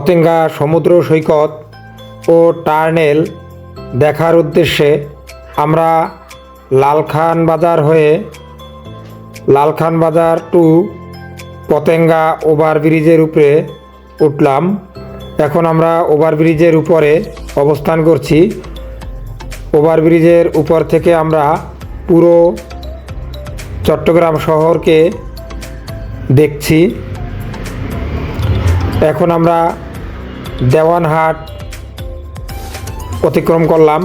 পতেঙ্গা সমুদ্র সৈকত ও টার্নেল দেখার উদ্দেশ্যে আমরা লালখান বাজার হয়ে লালখান বাজার টু পতেঙ্গা ওভারব্রিজের উপরে উঠলাম। এখন আমরা ওভারব্রিজের উপরে অবস্থান করছি। ওভারব্রিজের উপর থেকে আমরা পুরো চট্টগ্রাম শহরকে দেখছি। এখন আমরা দেওয়ানহাট অতিক্রম করলাম।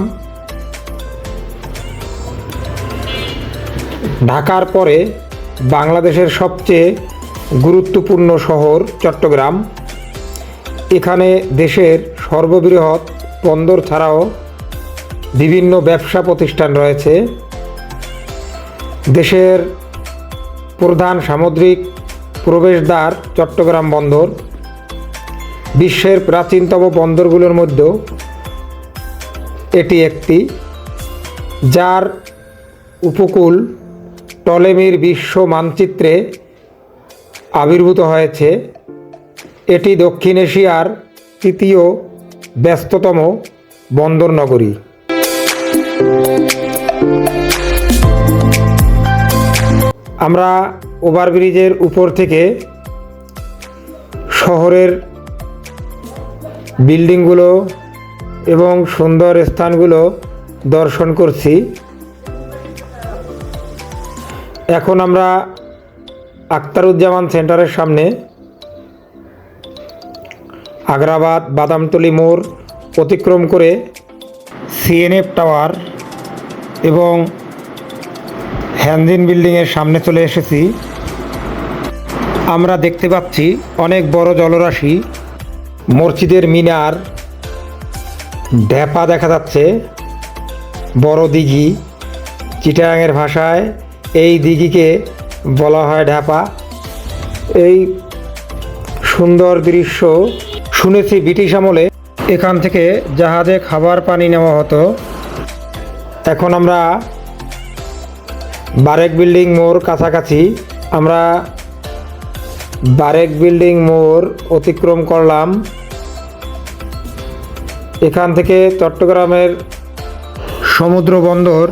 ঢাকার পরে বাংলাদেশের সবচেয়ে গুরুত্বপূর্ণ শহর চট্টগ্রাম। এখানে দেশের সর্ববৃহৎ বন্দর ছাড়াও বিভিন্ন ব্যবসা প্রতিষ্ঠান রয়েছে। দেশের প্রধান সামুদ্রিক প্রবেশদ্বার চট্টগ্রাম বন্দর। বিশ্বের প্রাচীনতম বন্দরগুলোর মধ্যে এটি একটি, যার উপকূল টলেমির বিশ্ব মানচিত্রে আবির্ভূত হয়েছে। এটি দক্ষিণ এশিয়ার তৃতীয় ব্যস্ততম বন্দর নগরী। আমরা ওভারব্রিজের উপর থেকে শহরের বিল্ডিংগুলো এবং সুন্দর স্থানগুলো দর্শন করছি। এখন আমরা আখতারুজ্জামান সেন্টারের সামনে আগ্রাবাদ বাদামতলী মোড় অতিক্রম করে সিএনএফ টাওয়ার এবং হ্যানজিন বিল্ডিংয়ের সামনে চলে এসেছি। আমরা দেখতে পাচ্ছি অনেক বড় জলরাশি, মসজিদের মিনার, ঢেপা দেখা যাচ্ছে, বড় দিঘি। চিটাগাংয়ের ভাষায় এই দিঘিকে বলা হয় ঢেপা। এই সুন্দর দৃশ্য শুনেছি ব্রিটিশ আমলে এখান থেকে জাহাজে খাবার পানি নেওয়া হতো। এখন আমরা বারেক বিল্ডিং মোড় কাছাকাছি। আমরা বারেক বিল্ডিং মোড় অতিক্রম করলাম। এখান থেকে চট্টগ্রামের সমুদ্র বন্দর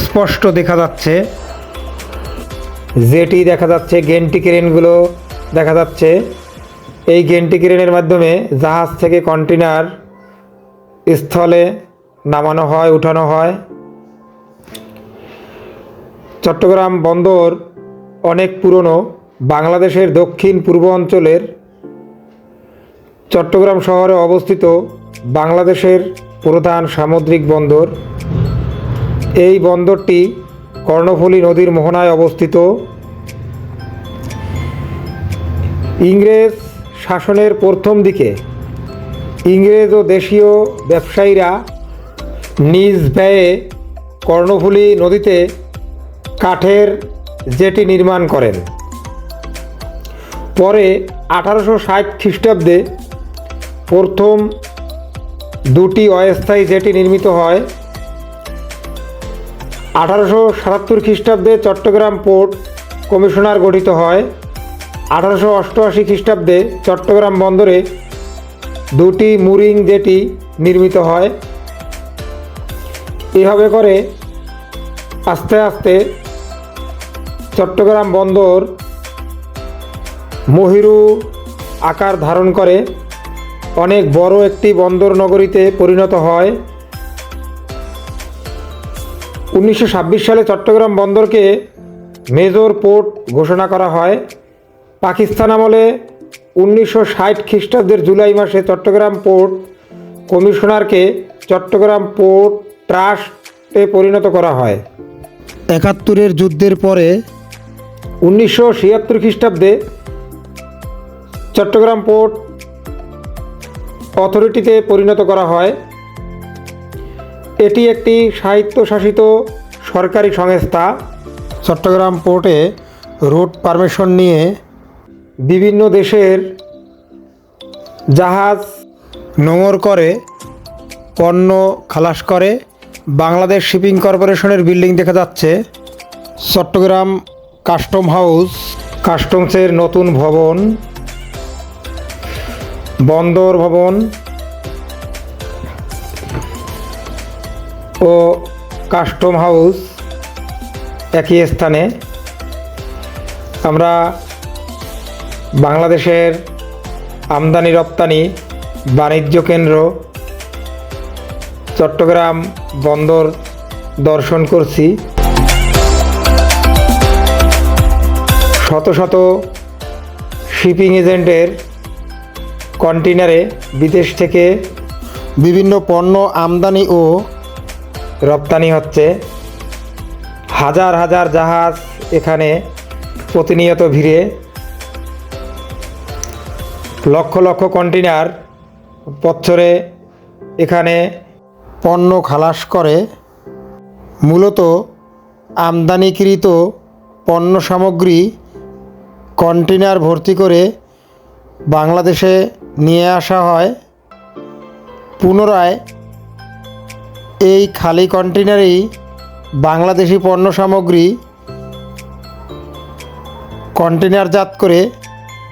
স্পষ্ট দেখা যাচ্ছে। জেটি দেখা যাচ্ছে, গেন্টি ক্রেনগুলো দেখা যাচ্ছে। এই গেন্টি ক্রেনের মাধ্যমে জাহাজ থেকে কন্টেনার স্থলে নামানো হয়, উঠানো হয়। চট্টগ্রাম বন্দর অনেক পুরনো। বাংলাদেশের দক্ষিণ পূর্ব অঞ্চলের চট্টগ্রাম শহরে অবস্থিত বাংলাদেশের প্রধান সামুদ্রিক বন্দর। এই বন্দরটি কর্ণফুলী নদীর মোহনায় অবস্থিত। ইংরেজ শাসনের প্রথম দিকে ইংরেজ ও দেশীয় ব্যবসায়ীরা নিজ ব্যয়ে কর্ণফুলী নদীতে কাঠের জেটি নির্মাণ করেন। পরে 1860 খ্রিস্টাব্দে প্রথম দুটি অস্থায়ী জেটি নির্মিত হয়। 1877 খ্রিস্টাব্দে চট্টগ্রাম পোর্ট কমিশনার গঠিত হয়। 1888 খ্রিস্টাব্দে চট্টগ্রাম বন্দরে দুটি মুরিং জেটি নির্মিত হয়। এভাবে করে আস্তে আস্তে চট্টগ্রাম বন্দর মহিরু আকার ধারণ করে অনেক বড় একটি বন্দর নগরীতে পরিণত হয়। 1926 সালে চট্টগ্রাম বন্দরকে মেজর পোর্ট ঘোষণা করা হয়। পাকিস্তান আমলে 1960 খ্রিস্টাব্দের জুলাই মাসে চট্টগ্রাম পোর্ট কমিশনারকে চট্টগ্রাম পোর্ট ট্রাস্টে পরিণত করা হয়। 71 যুদ্ধের পরে 1976 খ্রিস্টাব্দে চট্টগ্রাম পোর্ট অথরিটিতে পরিণত করা হয়। এটি একটি স্বায়ত্তশাসিত সরকারি সংস্থা। চট্টগ্রাম পোর্টে রুট পারমিশন নিয়ে বিভিন্ন দেশের জাহাজ নোঙর করে পণ্য খালাস করে। বাংলাদেশ শিপিং কর্পোরেশনের বিল্ডিং দেখা যাচ্ছে। চট্টগ্রাম কাস্টম হাউস, কাস্টমসের নতুন ভবন, বন্দর ভবন ও কাস্টম হাউস একই স্থানে। আমরা বাংলাদেশের আমদানি রপ্তানি বাণিজ্য কেন্দ্র চট্টগ্রাম বন্দর দর্শন করছি। শত শত শিপিং এজেন্টের কন্টেইনারে বিদেশ থেকে বিভিন্ন পণ্য আমদানি ও রপ্তানি হচ্ছে। হাজার হাজার জাহাজ এখানে প্রতিনিয়ত ভিড়ে। লক্ষ লক্ষ কন্টেইনার বছরে এখানে পণ্য খালাস করে। মূলত আমদানিকৃত পণ্য সামগ্রী কন্টেইনার ভর্তি করে বাংলাদেশে নিয়ে আসা হয়। পুনরায় এই খালি কন্টেইনারেই বাংলাদেশি পণ্য সামগ্রী কন্টেইনারজাত করে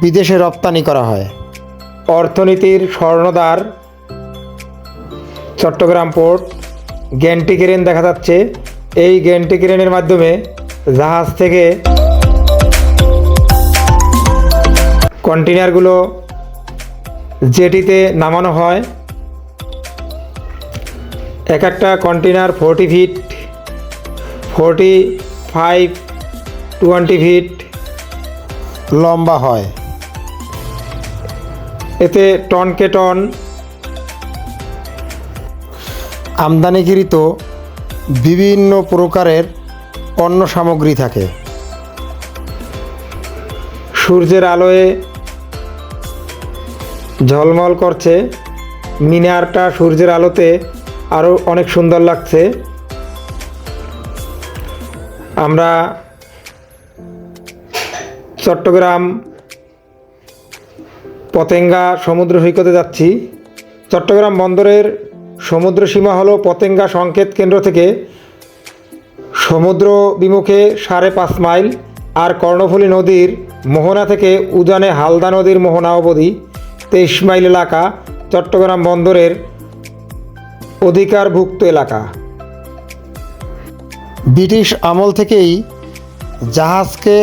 বিদেশে রপ্তানি করা হয়। অর্থনীতির স্বর্ণদ্বার চট্টগ্রাম পোর্ট। গ্যান্টি ক্রেন দেখা যাচ্ছে। এই গ্যান্টি ক্রেনের মাধ্যমে জাহাজ থেকে কন্টেইনারগুলো জেটিতে নামানো হয়। এক একটা কন্টেইনার 40 ফিট, 45, 20 ফিট লম্বা হয়। এতে টনকে টন আমদানিকৃত বিভিন্ন প্রকারের পণ্য সামগ্রী থাকে। সূর্যের আলোয় ঝলমল করছে। মিনারটা সূর্যের আলোতে আরও অনেক সুন্দর লাগছে। আমরা চট্টগ্রাম পতেঙ্গা সমুদ্র সৈকতে যাচ্ছি। চট্টগ্রাম বন্দরের সমুদ্র সীমা হলো পতেঙ্গা সংকেত কেন্দ্র থেকে সমুদ্র বিমুখে 5.5 মাইল, আর কর্ণফুলী নদীর মোহনা থেকে উজানে হালদা নদীর মোহনা অবধি 23 মাইল এলাকা চট্টগ্রাম বন্দরের অধিকারভুক্ত এলাকা। ব্রিটিশ আমল থেকেই জাহাজকে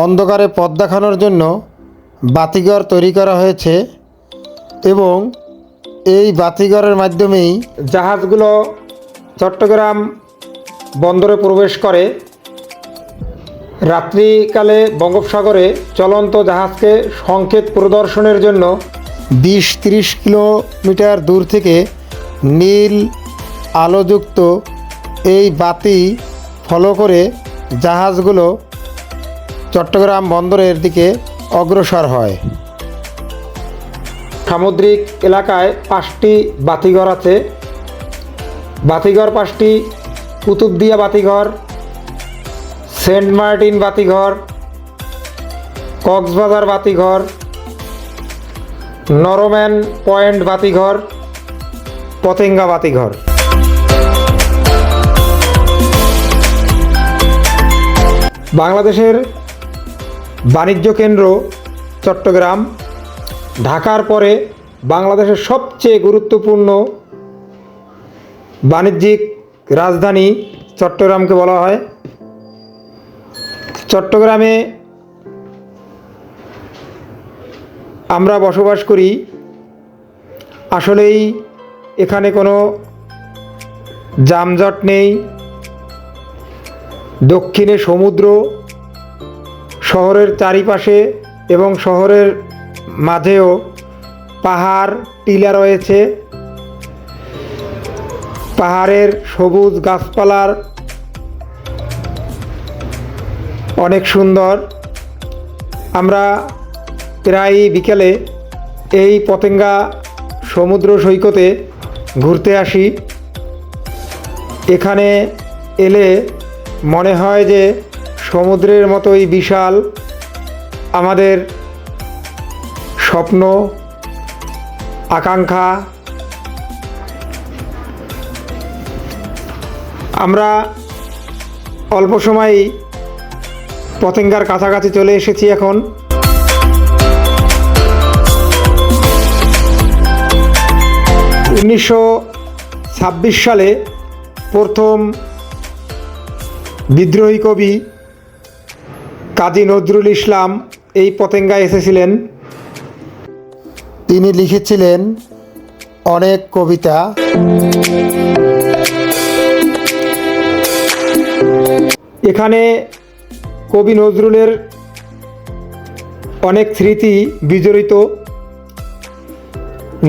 অন্ধকারে পথ দেখানোর জন্য বাতিঘর তৈরি করা হয়েছে এবং এই বাতিঘরের মাধ্যমেই জাহাজগুলো চট্টগ্রাম বন্দরে প্রবেশ করে। রাত্রিকালে বঙ্গোপসাগরে চলন্ত জাহাজকে সংকেত প্রদর্শনের জন্য 20-30 কিলোমিটার দূর থেকে নীল আলোযুক্ত এই বাতি ফলো করে জাহাজগুলো চট্টগ্রাম বন্দরের দিকে অগ্রসর হয়। সামুদ্রিক এলাকায় 5টি বাতিঘর আছে। বাতিঘর 5টি: কুতুবদিয়া বাতিঘর, সেন্ট মার্টিন বাতিঘর, কক্সবাজার বাতিঘর, নরম্যান পয়েন্ট বাতিঘর, পতেঙ্গা বাতিঘর। বাংলাদেশের বাণিজ্য কেন্দ্র চট্টগ্রাম। ঢাকার পরে বাংলাদেশের সবচেয়ে গুরুত্বপূর্ণ বাণিজ্যিক রাজধানী চট্টগ্রামকে বলা হয়। চট্টগ্রামে আমরা বসবাস করি। আসলেই এখানে কোনো যানজট নেই। দক্ষিণে সমুদ্র, শহরের চারিপাশে এবং শহরের মাঝেও পাহাড় টিলা রয়েছে। পাহাড়ের সবুজ গাছপালার অনেক সুন্দর। আমরা প্রায় বিকেলে এই পতেঙ্গা সমুদ্র সৈকতে ঘুরতে আসি। এখানে এলে মনে হয় যে সমুদ্রের মতোই বিশাল আমাদের স্বপ্ন, আকাঙ্ক্ষা। আমরা অল্প সময়ই পতেঙ্গার কাছাকাছি চলে এসেছি। এখন 1926 সালে প্রথম বিদ্রোহী কবি কাজী নজরুল ইসলাম এই পতেঙ্গায় এসেছিলেন। তিনি লিখেছিলেন অনেক কবিতা। এখানে কবি নজরুলের অনেক স্মৃতি বিজড়িত।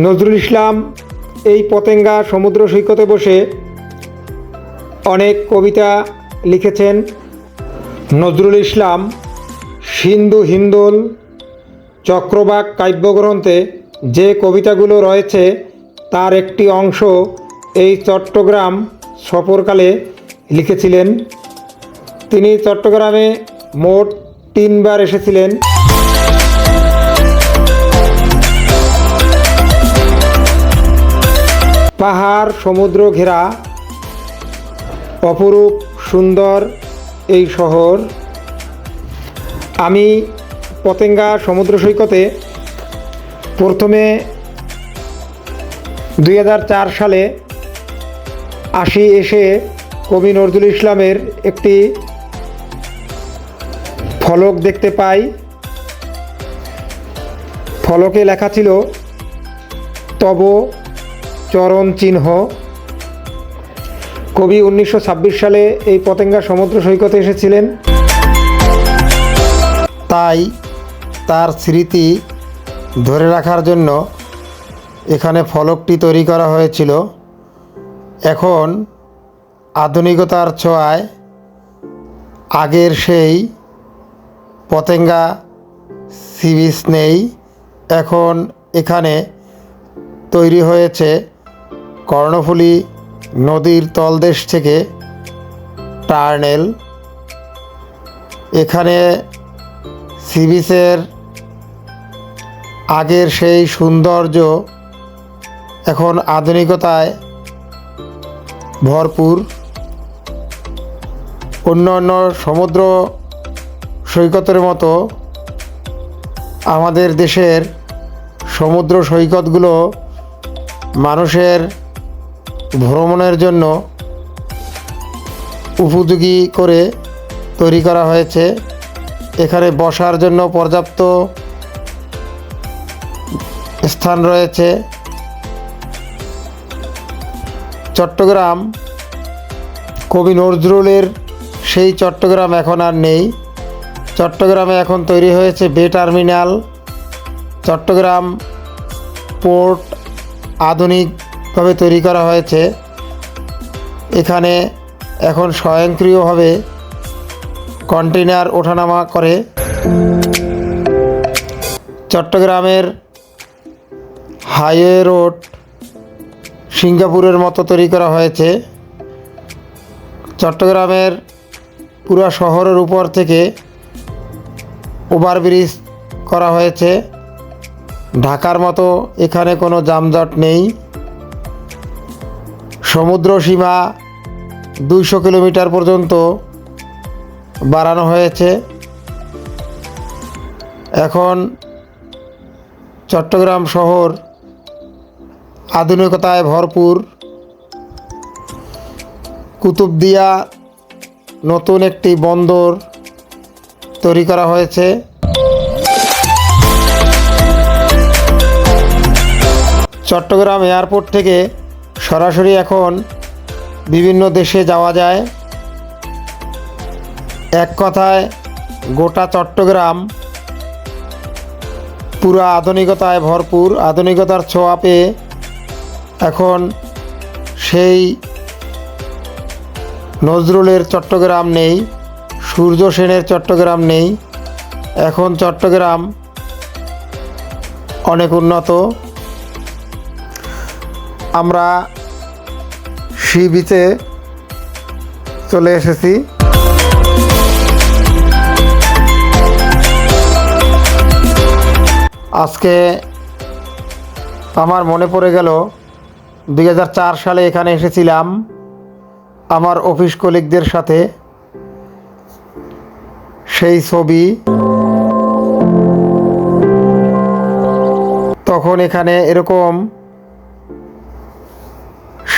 নজরুল ইসলাম এই পতেঙ্গা সমুদ্র সৈকতে বসে অনেক কবিতা লিখেছেন। নজরুল ইসলাম সিন্ধু হিন্দোল চক্রবাক কাব্যগ্রন্থে যে কবিতাগুলো রয়েছে তার একটি অংশ এই চট্টগ্রাম সফরকালে লিখেছিলেন। তিনি চট্টগ্রামে মোট 3 বার এসেছিলেন। পাহাড় সমুদ্র ঘেরা অপরূপ সুন্দর এই শহর। আমি পতেঙ্গা সমুদ্র সৈকতে প্রথমে 2004 সালে এসে কবি নজরুল ইসলামের একটি ফলক দেখতে পাই। ফলকে লেখা ছিল তব চরণ চিহ্ন। কবি 1926 সালে এই পতেঙ্গা সমুদ্র সৈকতে এসেছিলেন, তাই তার স্মৃতি ধরে রাখার জন্য এখানে ফলকটি তৈরি করা হয়েছিল। এখন আধুনিকতার ছোঁয়ায় আগের সেই পতেঙ্গা সি বিচ নেই। এখন এখানে তৈরি হয়েছে কর্ণফুলী নদীর তলদেশ থেকে টার্নেল। এখানে সি বিচের আগের সেই সৌন্দর্য এখন আধুনিকতায় ভরপুর। অন্য অন্য সমুদ্র সৈকতের মতো আমাদের দেশের সমুদ্র সৈকতগুলো মানুষের ভ্রমণের জন্য উপযোগী করে তৈরি করা হয়েছে। এখানে বসার জন্য পর্যাপ্ত স্থান রয়েছে। চট্টগ্রাম কবি নজরুলের সেই চট্টগ্রাম এখন আর নেই। চট্টগ্রামে এখন তৈরি হয়েছে বে টার্মিনাল। চট্টগ্রাম পোর্ট আধুনিকভাবে তৈরি করা হয়েছে। এখানে এখন স্বয়ংক্রিয়ভাবে কন্টেইনার ওঠানামা করে। চট্টগ্রামের হাইওয়ে রোড সিঙ্গাপুরের মতো তৈরি করা হয়েছে। চট্টগ্রামের পুরো শহরের উপর থেকে ওভারব্রিজ করা হয়েছে। ঢাকার মতো এখানে কোনো যানজট নেই। সমুদ্র সীমা 200 কিলোমিটার পর্যন্ত বাড়ানো হয়েছে। এখন চট্টগ্রাম শহর আধুনিকতায় ভরপুর। কুতুবদিয়া নতুন একটি বন্দর তৈরি করা হয়েছে। চট্টগ্রাম এয়ারপোর্ট থেকে সরাসরি এখন বিভিন্ন দেশে যাওয়া যায়। এক কথায় গোটা চট্টগ্রাম পুরো আধুনিকতায় ভরপুর। আধুনিকতার ছোঁয়া পেয়ে এখন সেই নজরুলের চট্টগ্রাম নেই, সূর্য সেনের চট্টগ্রাম নেই। এখন চট্টগ্রাম অনেক উন্নত। আমরা সি বিচে চলে এসেছি। আজকে আমার মনে পড়ে গেল 2004 সালে এখানে এসেছিলাম আমার অফিস কলিগদের সাথে। সেই ছবি, তখন এখানে এরকম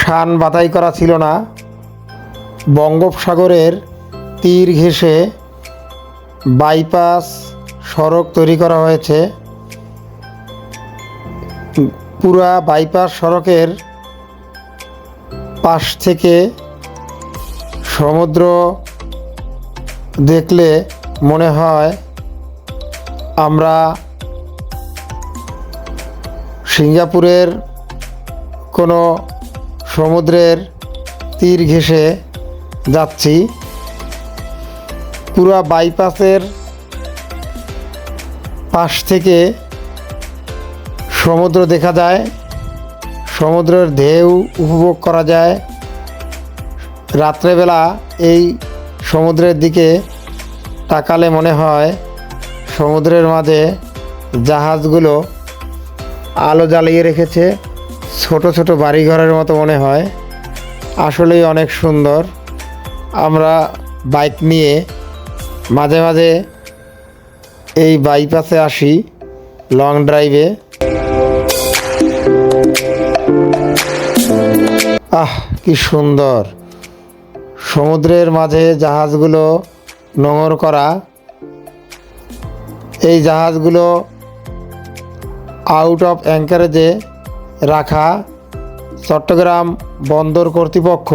শান বাতাই করা ছিল না। বঙ্গোপসাগরের তীর ঘেঁষে বাইপাস সড়ক তৈরি করা হয়েছে। পুরা বাইপাস সড়কের পাশ থেকে সমুদ্র দেখলে মনে হয় আমরা সিঙ্গাপুরের কোনো সমুদ্রের তীর ঘেঁষে যাচ্ছি। পুরা বাইপাসের পাশ থেকে সমুদ্র দেখা যায়, সমুদ্রের ঢেউ উপভোগ করা যায়। রাত্রেবেলা এই সমুদ্রের দিকে তাকালে মনে হয় সমুদ্রের মাঝে জাহাজগুলো আলো জ্বালিয়ে রেখেছে, ছোট ছোট বাড়িঘরের মতো মনে হয়। আসলেই অনেক সুন্দর। আমরা বাইক নিয়ে মাঝে মাঝে এই বাইপাসে আসি লং ড্রাইভে। কি সুন্দর! সমুদ্রের মাঝে জাহাজগুলো নোঙর করা। এই জাহাজগুলো আউট অফ অ্যাঙ্কারেজে রাখা। চট্টগ্রাম বন্দর কর্তৃপক্ষ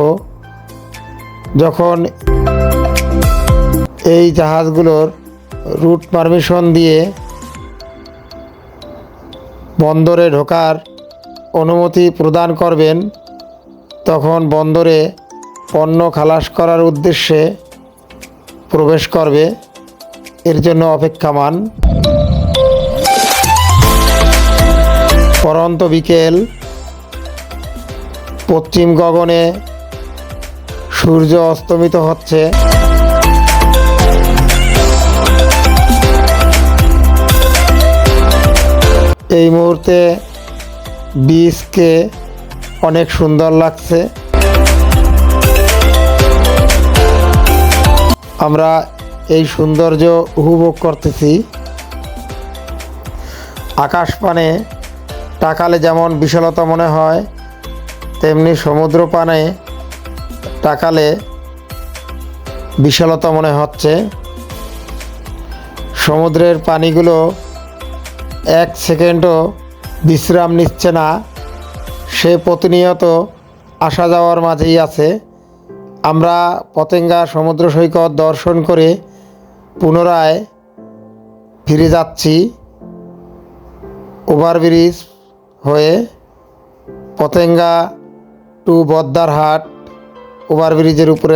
যখন এই জাহাজগুলোর রুট পারমিশন দিয়ে বন্দরে ঢোকার অনুমতি প্রদান করবেন, তখন বন্দরে পণ্য খালাস করার উদ্দেশ্যে প্রবেশ করবে। এর জন্য অপেক্ষামান। পরন্ত বিকেল, পশ্চিম গগনে সূর্য অস্তমিত হচ্ছে। এই মুহূর্তে বীজকে অনেক সুন্দর লাগছে। আমরা এই সৌন্দর্য উপভোগ করতেছি। আকাশ পানে তাকালে যেমন বিশালতা মনে হয়, তেমনি সমুদ্র পানে তাকালে বিশালতা মনে হচ্ছে। সমুদ্রের পানিগুলো এক সেকেন্ডও বিশ্রাম নিচ্ছে না, সে প্রতিনিয়ত আসা যাওয়ার মাঝেই আছে। আমরা পতেঙ্গা সমুদ্র সৈকত দর্শন করে পুনরায় ফিরে যাচ্ছি ওভারব্রিজ হয়ে পতেঙ্গা টু বদ্দারহাট ওভারব্রিজের উপরে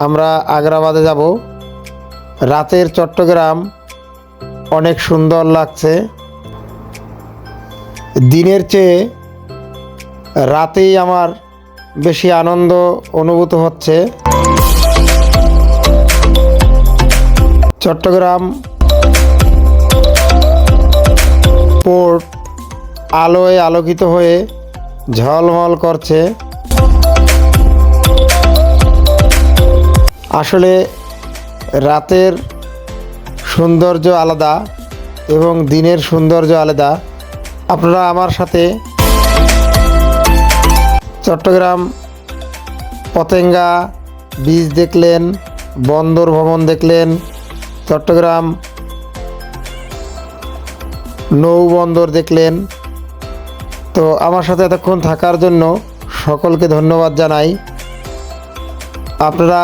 আমরা আগ্রাবাদে যাব। রাতের চট্টগ্রাম অনেক সুন্দর লাগছে। দিনের চেয়ে রাতেই আমার বেশি আনন্দ অনুভূত হচ্ছে। চট্টগ্রাম পোর্ট আলোয় আলোকিত হয়ে ঝলমল করছে। আসলে রাতের সৌন্দর্য আলাদা এবং দিনের সৌন্দর্য আলাদা। আপনারা আমার সাথে চট্টগ্রাম পতেঙ্গা বীচ দেখলেন, বন্দর ভবন দেখলেন, চট্টগ্রাম নৌবন্দর দেখলেন। তো আমার সাথে এতক্ষণ থাকার জন্য সকলকে ধন্যবাদ জানাই। আপনারা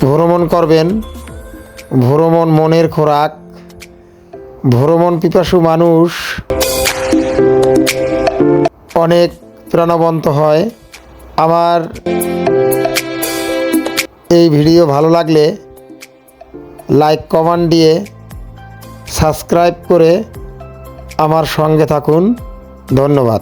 ভ্রমণ করবেন, ভ্রমণ মনের খোরাক। ভ্রমণ পিপাসু মানুষ অনেক প্রাণবন্ত হয়। আমার এই ভিডিও ভালো লাগলে লাইক কমেন্ট দিয়ে সাবস্ক্রাইব করে আমার সঙ্গে থাকুন। ধন্যবাদ।